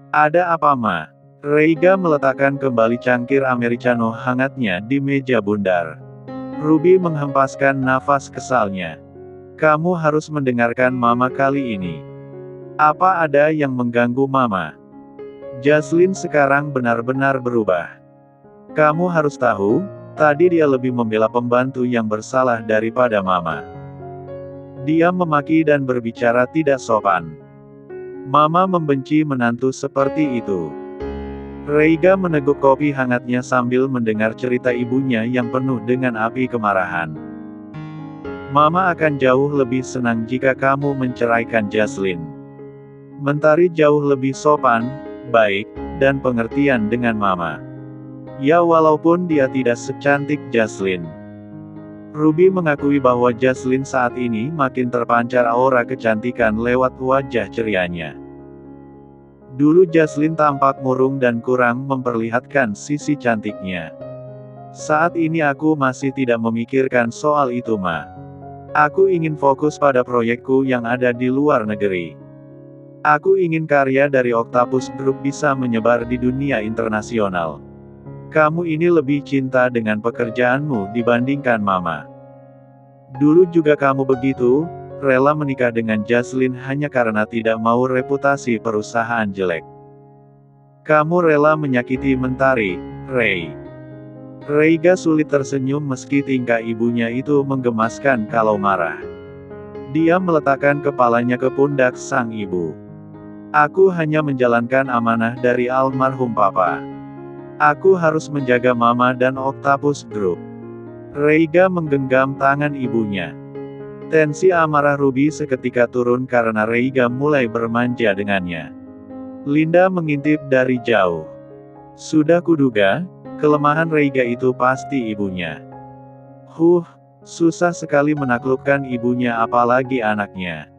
Ada apa, Ma? Reiga meletakkan kembali cangkir americano hangatnya di meja bundar. Ruby menghempaskan nafas kesalnya. Kamu harus mendengarkan Mama kali ini. Apa ada yang mengganggu Mama? Jaslyn sekarang benar-benar berubah. Kamu harus tahu, tadi dia lebih membela pembantu yang bersalah daripada Mama. Dia memaki dan berbicara tidak sopan. Mama membenci menantu seperti itu. Reiga meneguk kopi hangatnya sambil mendengar cerita ibunya yang penuh dengan api kemarahan. Mama akan jauh lebih senang jika kamu menceraikan Jaslyn. Mentari jauh lebih sopan, baik, dan pengertian dengan Mama. Ya, walaupun dia tidak secantik Jaslyn. Ruby mengakui bahwa Jaslyn saat ini makin terpancar aura kecantikan lewat wajah cerianya. Dulu Jaslyn tampak murung dan kurang memperlihatkan sisi cantiknya. Saat ini aku masih tidak memikirkan soal itu, Ma. Aku ingin fokus pada proyekku yang ada di luar negeri. Aku ingin karya dari Octopus Group bisa menyebar di dunia internasional. Kamu ini lebih cinta dengan pekerjaanmu dibandingkan Mama. Dulu juga kamu begitu, rela menikah dengan Jaslyn hanya karena tidak mau reputasi perusahaan jelek. Kamu rela menyakiti Mentari, Rey. Reiga sulit tersenyum meski tingkah ibunya itu menggemaskan kalau marah. Dia meletakkan kepalanya ke pundak sang ibu. Aku hanya menjalankan amanah dari almarhum Papa. Aku harus menjaga Mama dan Octopus Group. Reiga menggenggam tangan ibunya. Tensi amarah Ruby seketika turun karena Reiga mulai bermanja dengannya. Linda mengintip dari jauh. Sudah kuduga, kelemahan Reiga itu pasti ibunya. Susah sekali menaklukkan ibunya apalagi anaknya.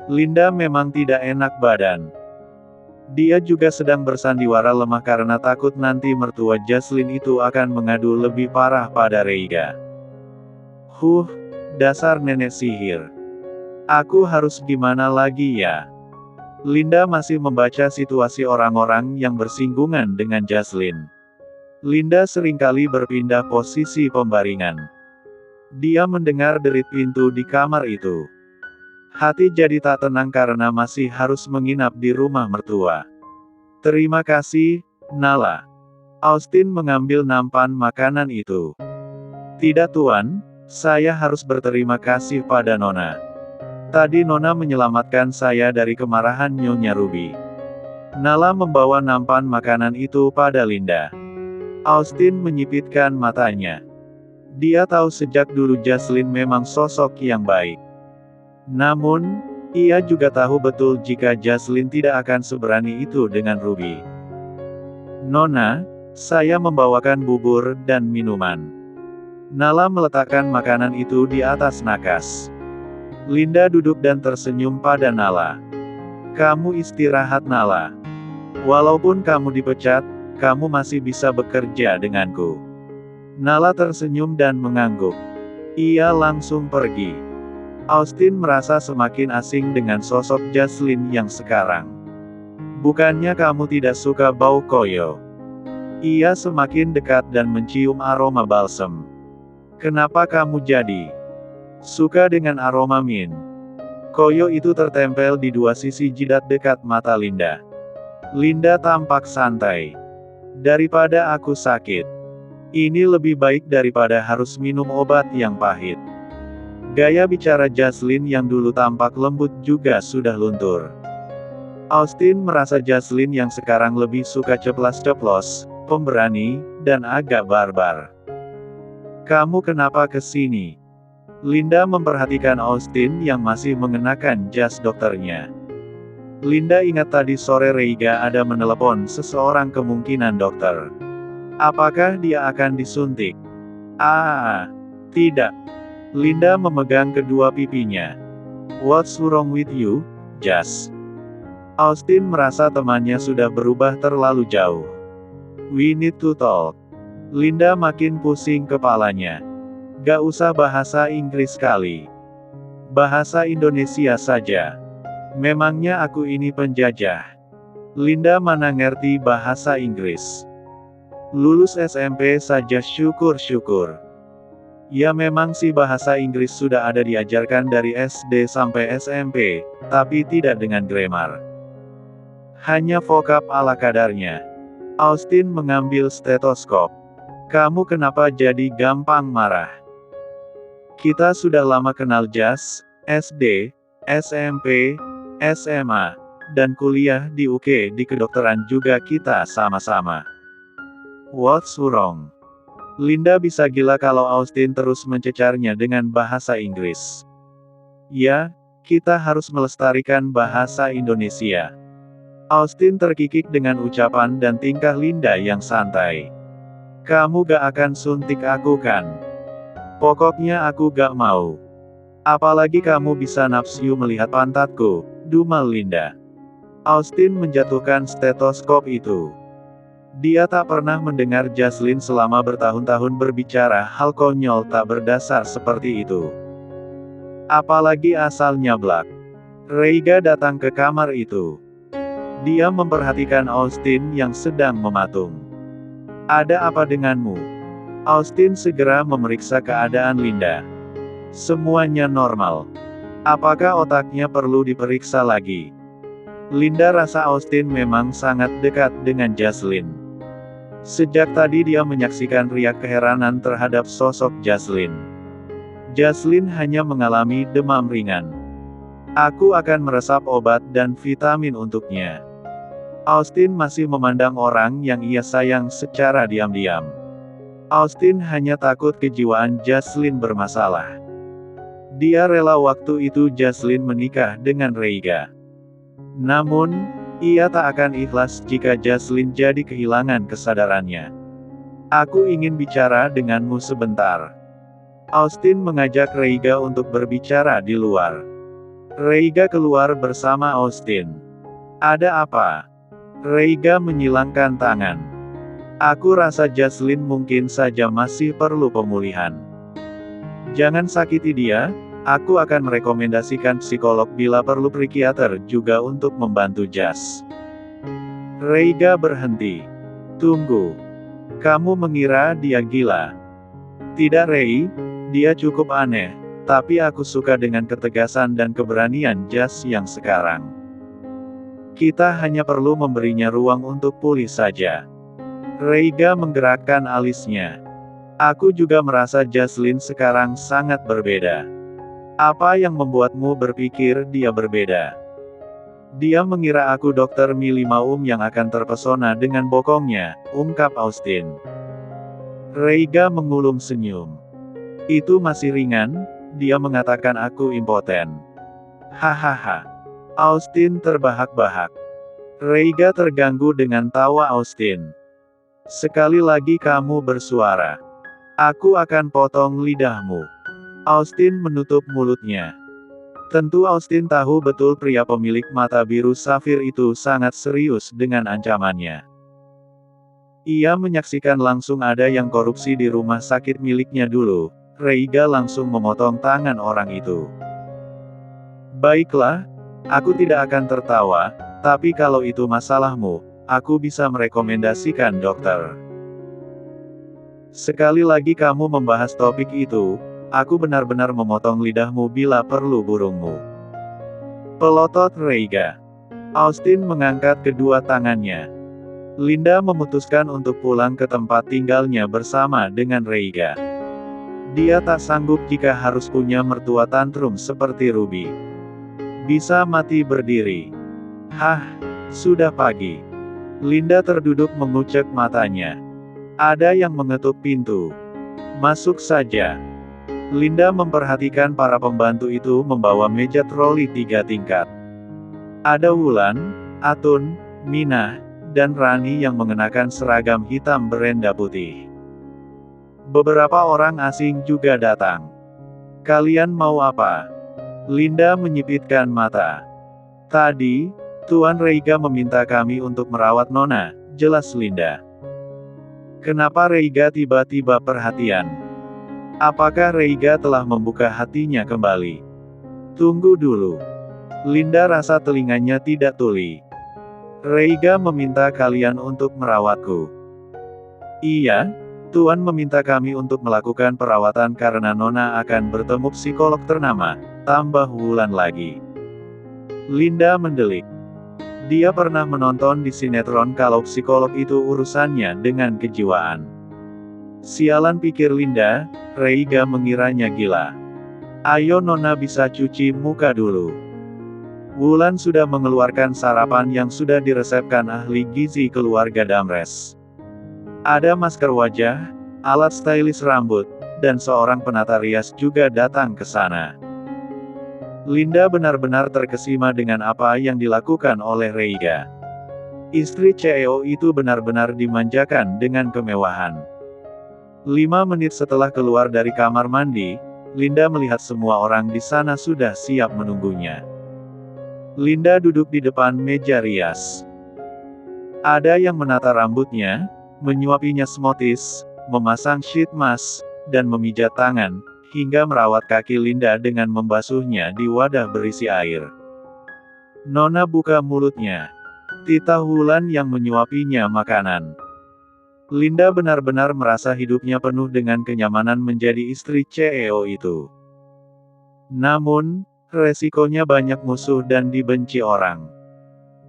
Linda memang tidak enak badan. Dia juga sedang bersandiwara lemah karena takut nanti mertua Jaslyn itu akan mengadu lebih parah pada Reiga. Dasar nenek sihir. Aku harus gimana lagi ya? Linda masih membaca situasi orang-orang yang bersinggungan dengan Jaslyn. Linda seringkali berpindah posisi pembaringan. Dia mendengar derit pintu di kamar itu. Hati jadi tak tenang karena masih harus menginap di rumah mertua. Terima kasih, Nala. Austin mengambil nampan makanan itu. Tidak tuan, saya harus berterima kasih pada Nona. Tadi Nona menyelamatkan saya dari kemarahan Nyonya Ruby. Nala membawa nampan makanan itu pada Linda. Austin menyipitkan matanya. Dia tahu sejak dulu Jaslyn memang sosok yang baik. Namun, ia juga tahu betul jika Jaslyn tidak akan seberani itu dengan Ruby. Nona, saya membawakan bubur dan minuman. Nala meletakkan makanan itu di atas nakas. Linda duduk dan tersenyum pada Nala. Kamu istirahat, Nala. Walaupun kamu dipecat, kamu masih bisa bekerja denganku. Nala tersenyum dan mengangguk. Ia langsung pergi. Austin merasa semakin asing dengan sosok Jaslyn yang sekarang. Bukannya kamu tidak suka bau koyo? Ia semakin dekat dan mencium aroma balsem. Kenapa kamu jadi suka dengan aroma mint? Koyo itu tertempel di dua sisi jidat dekat mata Linda. Linda tampak santai. Daripada aku sakit. Ini lebih baik daripada harus minum obat yang pahit. Gaya bicara Jaslyn yang dulu tampak lembut juga sudah luntur. Austin merasa Jaslyn yang sekarang lebih suka ceplas-ceplos, pemberani, dan agak barbar. Kamu kenapa kesini? Linda memperhatikan Austin yang masih mengenakan jas dokternya. Linda ingat tadi sore Reiga ada menelepon seseorang kemungkinan dokter. Apakah dia akan disuntik? Tidak. Linda memegang kedua pipinya. What's wrong with you, Jas? Austin merasa temannya sudah berubah terlalu jauh. We need to talk. Linda makin pusing kepalanya. Gak usah bahasa Inggris kali. Bahasa Indonesia saja. Memangnya aku ini penjajah? Linda mana ngerti bahasa Inggris. Lulus SMP saja syukur-syukur. Ya memang sih bahasa Inggris sudah ada diajarkan dari SD sampai SMP, tapi tidak dengan grammar. Hanya vokab ala kadarnya. Austin mengambil stetoskop. Kamu kenapa jadi gampang marah? Kita sudah lama kenal Jas, SD, SMP, SMA, dan kuliah di UK di kedokteran juga kita sama-sama. What's wrong? Linda bisa gila kalau Austin terus mencecarnya dengan bahasa Inggris. Ya, kita harus melestarikan bahasa Indonesia. Austin terkikik dengan ucapan dan tingkah Linda yang santai. Kamu gak akan suntik aku kan? Pokoknya aku gak mau. Apalagi kamu bisa nafsu melihat pantatku, dumal Linda. Austin menjatuhkan stetoskop itu. Dia tak pernah mendengar Jaslyn selama bertahun-tahun berbicara hal konyol tak berdasar seperti itu. Apalagi asal nyablak. Reiga datang ke kamar itu. Dia memperhatikan Austin yang sedang mematung. Ada apa denganmu? Austin segera memeriksa keadaan Linda. Semuanya normal. Apakah otaknya perlu diperiksa lagi? Linda rasa Austin memang sangat dekat dengan Jaslyn. Sejak tadi dia menyaksikan riak keheranan terhadap sosok Jaslyn. Jaslyn hanya mengalami demam ringan. Aku akan meresap obat dan vitamin untuknya. Austin masih memandang orang yang ia sayang secara diam-diam. Austin hanya takut kejiwaan Jaslyn bermasalah. Dia rela waktu itu Jaslyn menikah dengan Reiga. Namun, ia tak akan ikhlas jika Jaslyn jadi kehilangan kesadarannya. Aku ingin bicara denganmu sebentar. Austin mengajak Reiga untuk berbicara di luar. Reiga keluar bersama Austin. Ada apa? Reiga menyilangkan tangan. Aku rasa Jaslyn mungkin saja masih perlu pemulihan. Jangan sakiti dia. Aku akan merekomendasikan psikolog bila perlu psikiater juga untuk membantu Jas. Reiga berhenti. Tunggu. Kamu mengira dia gila? Tidak Rei, dia cukup aneh, tapi aku suka dengan ketegasan dan keberanian Jas yang sekarang. Kita hanya perlu memberinya ruang untuk pulih saja. Reiga menggerakkan alisnya. Aku juga merasa Jaslyn sekarang sangat berbeda. Apa yang membuatmu berpikir dia berbeda? Dia mengira aku Dr. Millie Maum yang akan terpesona dengan bokongnya, ungkap Austin. Reiga mengulum senyum. Itu masih ringan, dia mengatakan aku impoten. Hahaha. Austin terbahak-bahak. Reiga terganggu dengan tawa Austin. Sekali lagi kamu bersuara. Aku akan potong lidahmu. Austin menutup mulutnya. Tentu Austin tahu betul pria pemilik mata biru safir itu sangat serius dengan ancamannya. Ia menyaksikan langsung ada yang korupsi di rumah sakit miliknya dulu. Reiga langsung memotong tangan orang itu. Baiklah, aku tidak akan tertawa, tapi kalau itu masalahmu, aku bisa merekomendasikan dokter. Sekali lagi kamu membahas topik itu, aku benar-benar memotong lidahmu bila perlu burungmu. Pelotot Reiga. Austin mengangkat kedua tangannya. Linda memutuskan untuk pulang ke tempat tinggalnya bersama dengan Reiga. Dia tak sanggup jika harus punya mertua tantrum seperti Ruby. Bisa mati berdiri. Hah, sudah pagi. Linda terduduk mengucek matanya. Ada yang mengetuk pintu. Masuk saja. Linda memperhatikan para pembantu itu membawa meja troli 3 tingkat. Ada Wulan, Atun, Mina, dan Rani yang mengenakan seragam hitam berenda putih. Beberapa orang asing juga datang. Kalian mau apa? Linda menyipitkan mata. Tadi, Tuan Reiga meminta kami untuk merawat Nona, jelas Linda. Kenapa Reiga tiba-tiba perhatian? Apakah Reiga telah membuka hatinya kembali? Tunggu dulu. Linda rasa telinganya tidak tuli. Reiga meminta kalian untuk merawatku. Iya, Tuan meminta kami untuk melakukan perawatan karena Nona akan bertemu psikolog ternama, tambah Wulan lagi. Linda mendelik. Dia pernah menonton di sinetron kalau psikolog itu urusannya dengan kejiwaan. Sialan, pikir Linda, Reiga mengiranya gila. Ayo Nona bisa cuci muka dulu. Wulan sudah mengeluarkan sarapan yang sudah diresepkan ahli gizi keluarga Damres. Ada masker wajah, alat stylish rambut, dan seorang penata rias juga datang ke sana. Linda benar-benar terkesima dengan apa yang dilakukan oleh Reiga. Istri CEO itu benar-benar dimanjakan dengan kemewahan. 5 menit setelah keluar dari kamar mandi, Linda melihat semua orang di sana sudah siap menunggunya. Linda duduk di depan meja rias. Ada yang menata rambutnya, menyuapinya smoothies, memasang sheet mask, dan memijat tangan, hingga merawat kaki Linda dengan membasuhnya di wadah berisi air. Nona buka mulutnya. Titah Wulan yang menyuapinya makanan. Linda benar-benar merasa hidupnya penuh dengan kenyamanan menjadi istri CEO itu. Namun, resikonya banyak musuh dan dibenci orang.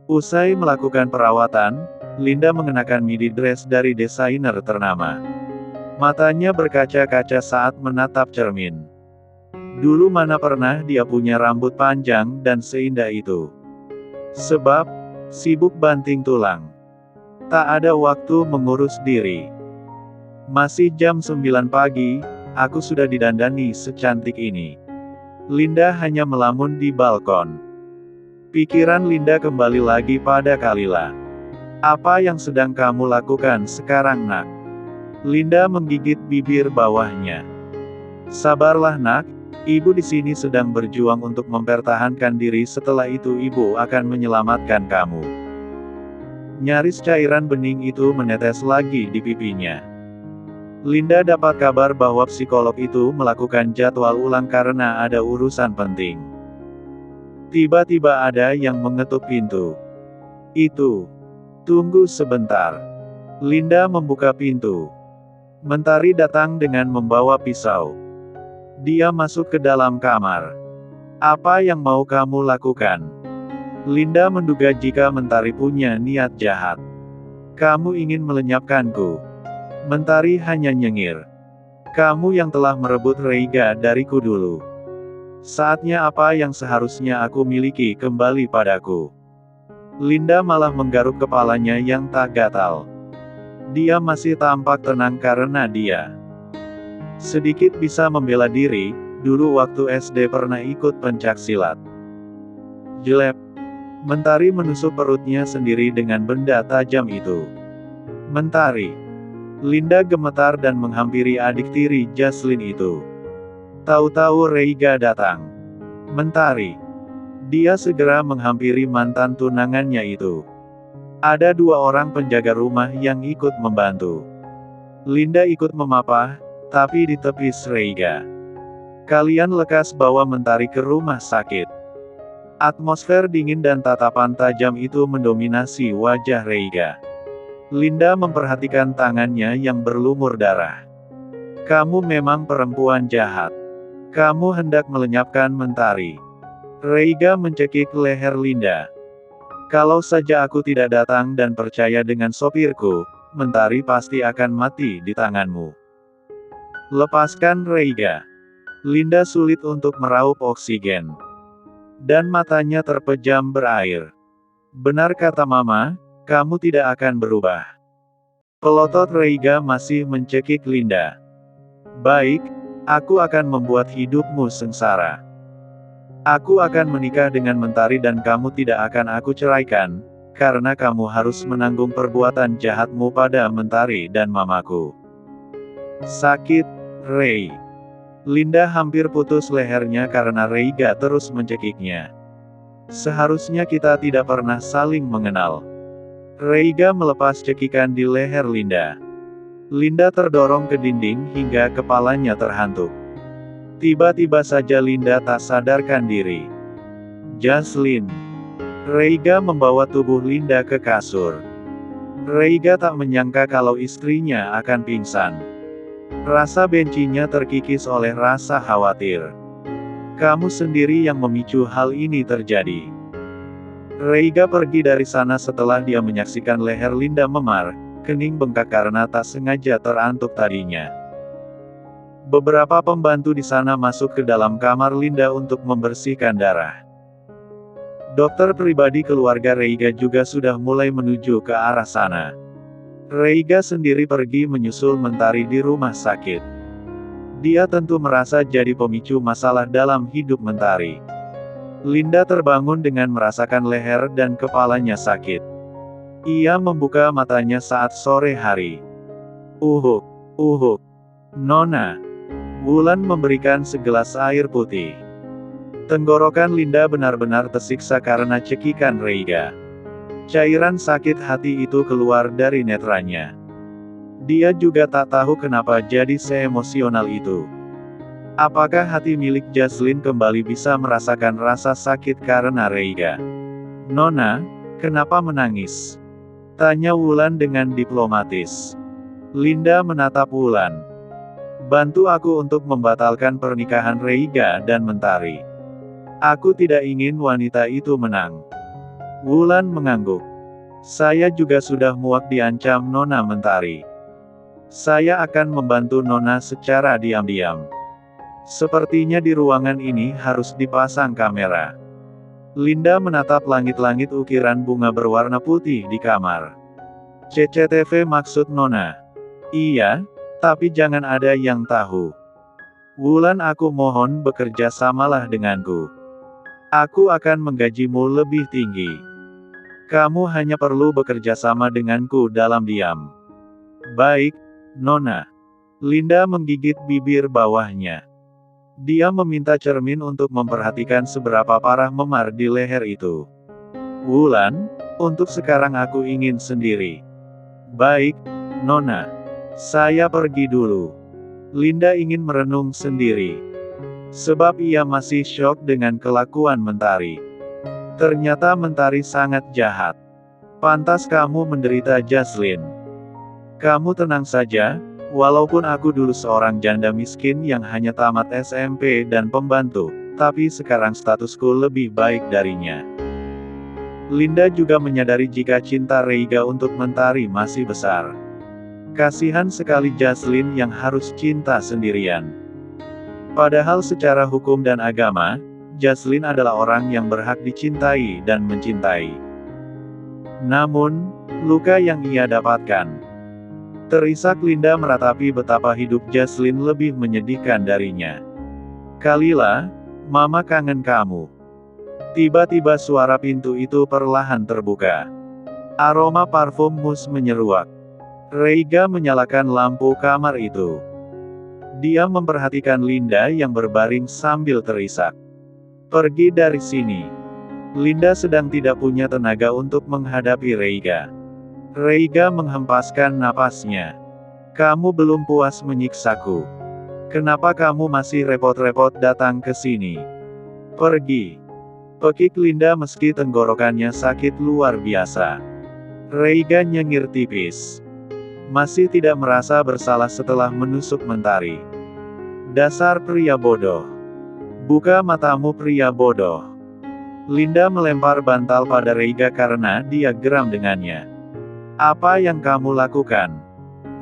Usai melakukan perawatan, Linda mengenakan midi dress dari desainer ternama. Matanya berkaca-kaca saat menatap cermin. Dulu mana pernah dia punya rambut panjang dan seindah itu. Sebab, sibuk banting tulang. Tak ada waktu mengurus diri. Masih jam 9 pagi, aku sudah didandani secantik ini. Linda hanya melamun di balkon. Pikiran Linda kembali lagi pada Kalila. Apa yang sedang kamu lakukan sekarang, Nak? Linda menggigit bibir bawahnya. Sabarlah, Nak. Ibu di sini sedang berjuang untuk mempertahankan diri, setelah itu ibu akan menyelamatkan kamu. Nyaris cairan bening itu menetes lagi di pipinya. Linda dapat kabar bahwa psikolog itu melakukan jadwal ulang karena ada urusan penting. Tiba-tiba ada yang mengetuk pintu. Itu. Tunggu sebentar. Linda membuka pintu. Mentari datang dengan membawa pisau. Dia masuk ke dalam kamar. Apa yang mau kamu lakukan? Linda menduga jika Mentari punya niat jahat. Kamu ingin melenyapkanku. Mentari hanya nyengir. Kamu yang telah merebut Reiga dariku dulu. Saatnya apa yang seharusnya aku miliki kembali padaku. Linda malah menggaruk kepalanya yang tak gatal. Dia masih tampak tenang karena dia sedikit bisa membela diri. Dulu waktu SD pernah ikut pencaksilat. Jelek. Mentari menusuk perutnya sendiri dengan benda tajam itu. Mentari. Linda gemetar dan menghampiri adik tiri Jaslin itu. Tahu-tahu Reiga datang. Mentari. Dia segera menghampiri mantan tunangannya itu. Ada 2 orang penjaga rumah yang ikut membantu. Linda ikut memapah, tapi ditepis Reiga. Kalian lekas bawa Mentari ke rumah sakit. Atmosfer dingin dan tatapan tajam itu mendominasi wajah Reiga. Linda memperhatikan tangannya yang berlumur darah. Kamu memang perempuan jahat. Kamu hendak melenyapkan Mentari. Reiga mencekik leher Linda. Kalau saja aku tidak datang dan percaya dengan sopirku, Mentari pasti akan mati di tanganmu. Lepaskan Reiga. Linda sulit untuk meraup oksigen. Dan matanya terpejam berair. Benar kata Mama, kamu tidak akan berubah. Pelotot Reiga masih mencekik Linda. Baik, aku akan membuat hidupmu sengsara. Aku akan menikah dengan Mentari dan kamu tidak akan aku ceraikan, karena kamu harus menanggung perbuatan jahatmu pada Mentari dan mamaku. Sakit, Rei. Linda hampir putus lehernya karena Reiga terus mencekiknya. Seharusnya kita tidak pernah saling mengenal. Reiga melepas cekikan di leher Linda. Linda terdorong ke dinding hingga kepalanya terhantuk. Tiba-tiba saja Linda tak sadarkan diri. Jaslin. Reiga membawa tubuh Linda ke kasur. Reiga tak menyangka kalau istrinya akan pingsan. Rasa bencinya terkikis oleh rasa khawatir. Kamu sendiri yang memicu hal ini terjadi. Reiga pergi dari sana setelah dia menyaksikan leher Linda memar, kening bengkak karena tak sengaja terantuk tadinya. Beberapa pembantu di sana masuk ke dalam kamar Linda untuk membersihkan darah. Dokter pribadi keluarga Reiga juga sudah mulai menuju ke arah sana. Reiga sendiri pergi menyusul Mentari di rumah sakit. Dia tentu merasa jadi pemicu masalah dalam hidup Mentari. Linda terbangun dengan merasakan leher dan kepalanya sakit. Ia membuka matanya saat sore hari. Uhuk, uhuk. Nona. Wulan memberikan segelas air putih. Tenggorokan Linda benar-benar tersiksa karena cekikan Reiga. Cairan sakit hati itu keluar dari netranya. Dia juga tak tahu kenapa jadi seemosional itu. Apakah hati milik Jaslyn kembali bisa merasakan rasa sakit karena Reiga? Nona, kenapa menangis? Tanya Wulan dengan diplomatis. Linda menatap Wulan. Bantu aku untuk membatalkan pernikahan Reiga dan Mentari. Aku tidak ingin wanita itu menang. Wulan mengangguk. Saya juga sudah muak diancam Nona Mentari. Saya akan membantu Nona secara diam-diam. Sepertinya di ruangan ini harus dipasang kamera. Linda menatap langit-langit ukiran bunga berwarna putih di kamar. CCTV maksud Nona? Iya, tapi jangan ada yang tahu. Wulan, aku mohon bekerja samalah denganku. Aku akan menggajimu lebih tinggi. Kamu hanya perlu bekerja sama denganku dalam diam. Baik, Nona. Linda menggigit bibir bawahnya. Dia meminta cermin untuk memperhatikan seberapa parah memar di leher itu. Wulan, untuk sekarang aku ingin sendiri. Baik, Nona. Saya pergi dulu. Linda ingin merenung sendiri. Sebab ia masih syok dengan kelakuan Mentari. Ternyata Mentari sangat jahat. Pantas kamu menderita, Jaslyn. Kamu tenang saja, walaupun aku dulu seorang janda miskin yang hanya tamat SMP dan pembantu, tapi sekarang statusku lebih baik darinya. Linda juga menyadari jika cinta Reiga untuk Mentari masih besar. Kasihan sekali Jaslyn yang harus cinta sendirian. Padahal secara hukum dan agama, Jaslyn adalah orang yang berhak dicintai dan mencintai. Namun, luka yang ia dapatkan. Terisak Linda meratapi betapa hidup Jaslyn lebih menyedihkan darinya. Kalila, Mama kangen kamu. Tiba-tiba suara pintu itu perlahan terbuka. Aroma parfum mus menyeruak. Reiga menyalakan lampu kamar itu. Dia memperhatikan Linda yang berbaring sambil terisak. Pergi dari sini. Linda sedang tidak punya tenaga untuk menghadapi Reiga. Reiga menghempaskan napasnya. Kamu belum puas menyiksaku. Kenapa kamu masih repot-repot datang ke sini? Pergi. Pekik Linda meski tenggorokannya sakit luar biasa. Reiga nyengir tipis. Masih tidak merasa bersalah setelah menusuk Mentari. Dasar pria bodoh. Buka matamu, pria bodoh. Linda melempar bantal pada Reiga karena dia geram dengannya. Apa yang kamu lakukan?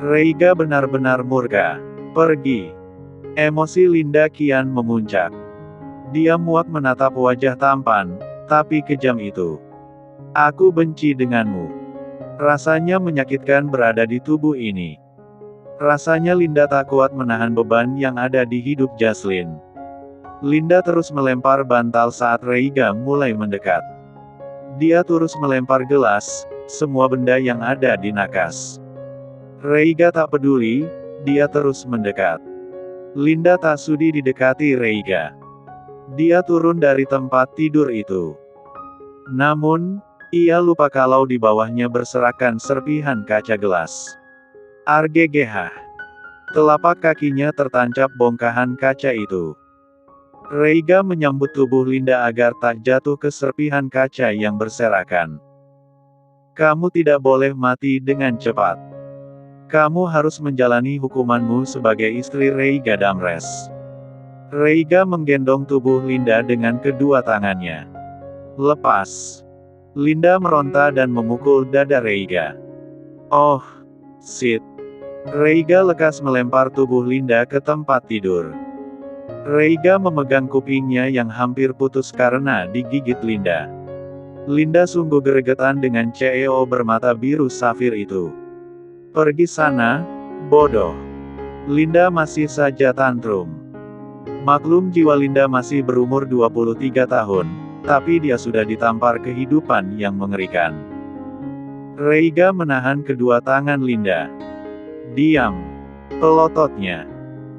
Reiga benar-benar murka. Pergi. Emosi Linda kian memuncak. Dia muak menatap wajah tampan, tapi kejam itu. Aku benci denganmu. Rasanya menyakitkan berada di tubuh ini. Rasanya Linda tak kuat menahan beban yang ada di hidup Jaslyn. Linda terus melempar bantal saat Reiga mulai mendekat. Dia terus melempar gelas, semua benda yang ada di nakas. Reiga tak peduli, dia terus mendekat. Linda tak sudi didekati Reiga. Dia turun dari tempat tidur itu. Namun, ia lupa kalau di bawahnya berserakan serpihan kaca gelas. Arggh. Telapak kakinya tertancap bongkahan kaca itu. Reiga menyambut tubuh Linda agar tak jatuh ke serpihan kaca yang berserakan. Kamu tidak boleh mati dengan cepat. Kamu harus menjalani hukumanmu sebagai istri Reiga Damres. Reiga menggendong tubuh Linda dengan kedua tangannya. Lepas. Linda meronta dan memukul dada Reiga. Oh, shit. Reiga lekas melempar tubuh Linda ke tempat tidur. Reiga memegang kupingnya yang hampir putus karena digigit Linda. Linda sungguh gregetan dengan CEO bermata biru safir itu. Pergi sana, bodoh. Linda masih saja tantrum. Maklum jiwa Linda masih berumur 23 tahun, tapi dia sudah ditampar kehidupan yang mengerikan. Reiga menahan kedua tangan Linda. Diam, pelototnya.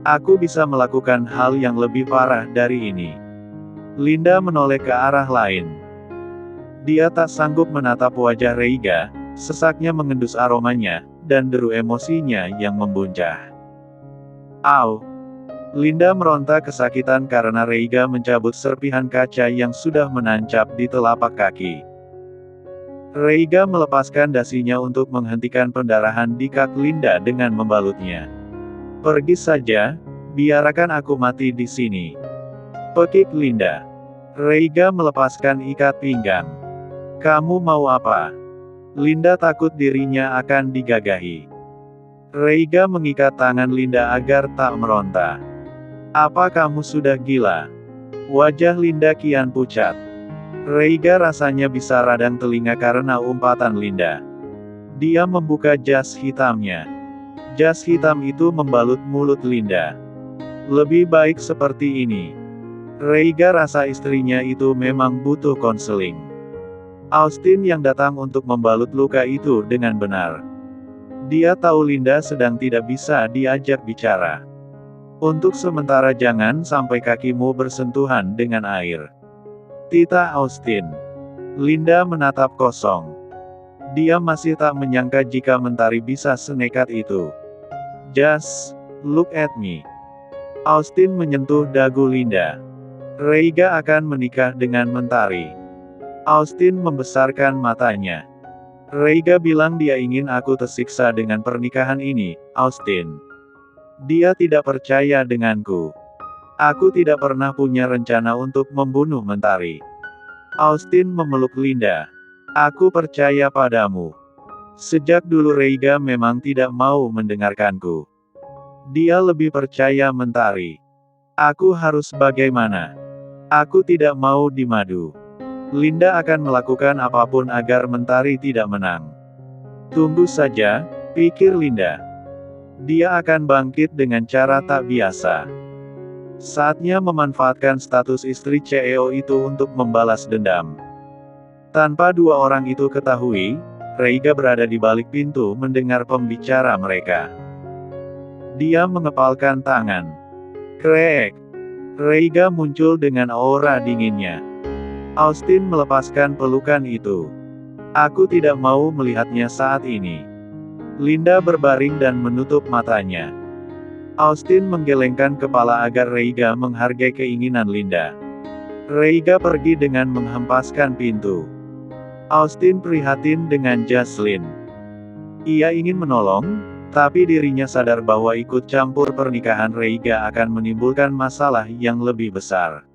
Aku bisa melakukan hal yang lebih parah dari ini. Linda menoleh ke arah lain. Dia tak sanggup menatap wajah Reiga, sesaknya mengendus aromanya, dan deru emosinya yang membuncah. Au! Linda meronta kesakitan karena Reiga mencabut serpihan kaca yang sudah menancap di telapak kaki. Reiga melepaskan dasinya untuk menghentikan pendarahan di kaki Linda dengan membalutnya. Pergi saja, biarkan aku mati di sini. Pekik Linda. Reiga melepaskan ikat pinggang. Kamu mau apa? Linda takut dirinya akan digagahi. Reiga mengikat tangan Linda agar tak meronta. Apa kamu sudah gila? Wajah Linda kian pucat. Reiga rasanya bisa radang telinga karena umpatan Linda. Dia membuka jas hitamnya. Jas hitam itu membalut mulut Linda. Lebih baik seperti ini. Reiga rasa istrinya itu memang butuh konseling. Austin yang datang untuk membalut luka itu dengan benar. Dia tahu Linda sedang tidak bisa diajak bicara. Untuk sementara jangan sampai kakimu bersentuhan dengan air. Tita Austin. Linda menatap kosong. Dia masih tak menyangka jika Mentari bisa senekat itu. Just look at me. Austin menyentuh dagu Linda. Reiga akan menikah dengan Mentari. Austin membesarkan matanya. Reiga bilang dia ingin aku tersiksa dengan pernikahan ini, Austin. Dia tidak percaya denganku. Aku tidak pernah punya rencana untuk membunuh Mentari. Austin memeluk Linda. Aku percaya padamu. Sejak dulu Reiga memang tidak mau mendengarkanku. Dia lebih percaya Mentari. Aku harus bagaimana? Aku tidak mau dimadu. Linda akan melakukan apapun agar Mentari tidak menang. Tunggu saja, pikir Linda. Dia akan bangkit dengan cara tak biasa. Saatnya memanfaatkan status istri CEO itu untuk membalas dendam. Tanpa dua orang itu ketahui, Reiga berada di balik pintu mendengar pembicara mereka. Dia mengepalkan tangan. Krek! Reiga muncul dengan aura dinginnya. Austin melepaskan pelukan itu. Aku tidak mau melihatnya saat ini. Linda berbaring dan menutup matanya. Austin menggelengkan kepala agar Reiga menghargai keinginan Linda. Reiga pergi dengan menghempaskan pintu. Austin prihatin dengan Jocelyn. Ia ingin menolong, tapi dirinya sadar bahwa ikut campur pernikahan Reiga akan menimbulkan masalah yang lebih besar.